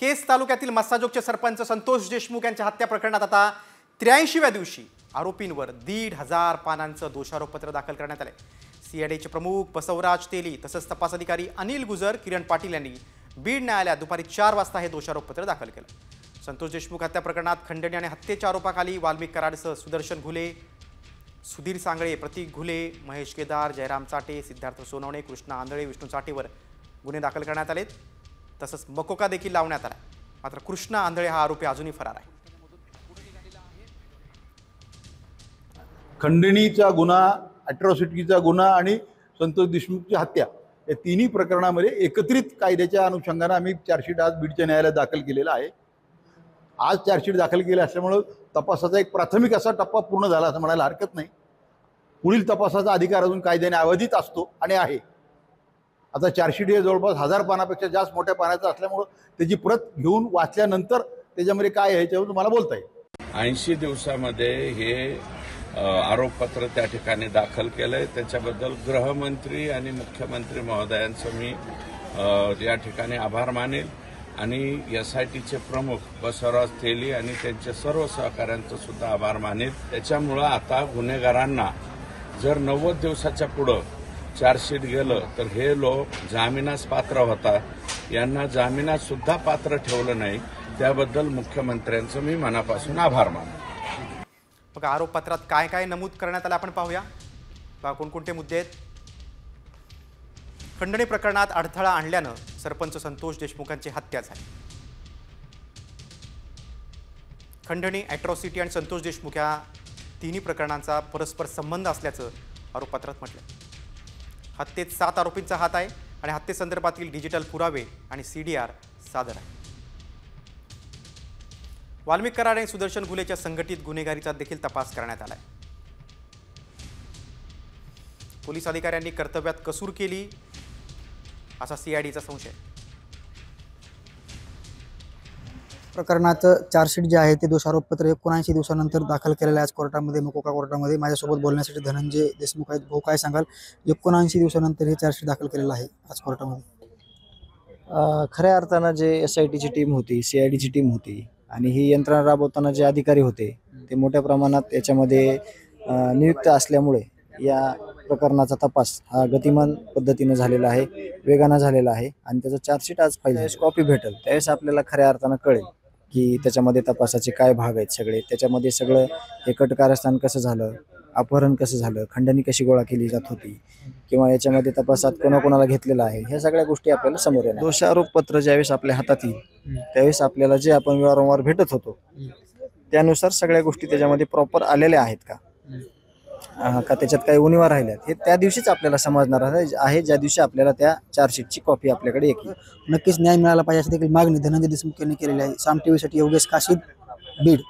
केस तालुक्यातील मस्साजोगचे सरपंच संतोष देशमुख यांच्या हत्या प्रकरणात आता 83व्या दिवशी आरोपींवर 1,500 पानांचं दोषारोपपत्र दाखल करण्यात आले। सीआयडीचे प्रमुख बसवराज तेली तसंच तपास अधिकारी अनिल गुजर, किरण पाटील यांनी बीड न्यायालयात दुपारी 4 वाजता हे दोषारोपपत्र दाखल केलं। संतोष देशमुख हत्या प्रकरणात खंडणी आणि हत्येच्या आरोपाखाली वाल्मिक कराडसह सुदर्शन घुले, सुधीर सांगळे, प्रतीक घुले, महेश केदार, जयराम चाटे, सिद्धार्थ सोनवणे, कृष्णा आंधळे, विष्णू चाटेवर गुन्हे दाखल करण्यात आलेत। तसंच मकोका देखील लावण्यात आला। मात्र कृष्णा आंधळे हा आरोपी अजूनही फरार आहे। खंडणीचा गुन्हा, अॅट्रॉसिटीचा गुन्हा आणि संतोष देशमुखची हत्या या तिन्ही प्रकरणामध्ये एकत्रित कायद्याच्या अनुषंगाने आम्ही चार्जशीट आज बीडच्या न्यायालयात दाखल केलेला आहे। आज चार्जशीट दाखल केले असल्यामुळे तपासाचा एक प्राथमिक असा टप्पा पूर्ण झाला असं म्हणायला हरकत नाही। पुढील तपासाचा अधिकार अजून कायद्याने अवधित असतो आणि आहे। आता चार्जशीट हे जवळपास 1000 पानापेक्षा जास्त मोठ्या पानाचं असल्यामुळे त्याची प्रत घेऊन वाचल्यानंतर त्याच्यामध्ये काय आहे याच्यावर तुम्हाला बोलता येईल। 80 दिवसामध्ये हे आरोपपत्र त्या ठिकाणी दाखल केलंय। त्याच्याबद्दल गृहमंत्री आणि मुख्यमंत्री महोदयांचं मी या ठिकाणी आभार मानेल आणि एसआयटीचे प्रमुख बसवराज तेली आणि त्यांच्या सर्व सहकाऱ्यांचं सुद्धा आभार मानेल। त्याच्यामुळं आता गुन्हेगारांना जर 90 दिवसाच्या पुढं चार्जशीट गेलं तर हे लोक जामिनास पात्र होतात। यांना जामिनात सुद्धा पात्र ठेवलं नाही, त्याबद्दल मुख्यमंत्र्यांचं मी मनापासून आभार मानतो। बघा आरोपपत्रात काय काय नमूद करण्यात आलं आपण पाहूया। बघा कोणकोणते मुद्दे आहेत। खंडणी प्रकरणात अडथळा आणल्यानं सरपंच संतोष देशमुखांची हत्या झाली। खंडणी, अॅट्रॉसिटी आणि संतोष देशमुख या तिन्ही प्रकरणांचा परस्पर संबंध असल्याचं आरोपपत्रात म्हटलं। हत्येत 7 आरोपींचा हात आहे आणि हत्येसंदर्भातील डिजिटल पुरावे आणि CDR सादर आहे। वाल्मिक कराड आणि सुदर्शन घुलेच्या संघटित गुन्हेगारीचा देखील तपास करण्यात आलाय। पोलीस अधिकाऱ्यांनी कर्तव्यात कसूर केली असा CIDचा संशय। प्रकरणाचं चार्जशीट जे आहे ते दोषारोपपत्र 79 दिवसानंतर दाखल केलेलं आहे आज कोर्टामध्ये, मकोका कोर्टामध्ये। माझ्यासोबत बोलण्यासाठी धनंजय देशमुख आहेत। भाऊ काय सांगाल, 79 दिवसानंतर हे चार्जशीट दाखल केलेलं आहे आज कोर्टामध्ये? खऱ्या अर्थानं जे SITची टीम होती, CIDची टीम होती आणि ही यंत्रणा राबवताना जे अधिकारी होते ते मोठ्या प्रमाणात याच्यामध्ये नियुक्त असल्यामुळे या प्रकरणाचा तपास हा गतिमान पद्धतीने झालेला आहे, वेगानं झालेला आहे आणि त्याचं चार्जशीट आज फाईल कॉपी भेटेल त्यावेळेस आपल्याला खऱ्या अर्थानं कळेल की त्याच्यामध्ये तपासाचे काय भाग आहेत सगळे, त्याच्यामध्ये सगळं हे कटकारस्थान कसं झालं, अपहरण कसं झालं, खंडणी कशी गोळा केली जात होती किंवा याच्यामध्ये तपासात कोणाकोणाला घेतलेलं आहे, ह्या सगळ्या गोष्टी आपल्याला समोर येणार। दोषारोपपत्र ज्यावेळेस आपल्या हातात येईल त्यावेळेस आपल्याला जे आपण वारंवार भेटत होतो त्यानुसार सगळ्या गोष्टी त्याच्यामध्ये प्रॉपर आलेल्या आहेत का त्याच्यात काही उणिवा राहिल्यात हे त्या दिवशीच आपल्याला समजणार आहे, ज्या दिवशी आपल्याला त्या चार्जशीटची कॉपी आपल्याकडे येईल। नक्कीच न्याय मिळाला पाहिजे अशी देखील मागणी धनंजय देशमुख यांनी केलेली आहे। साम टीव्हीसाठी योगेश काशीद, बीड।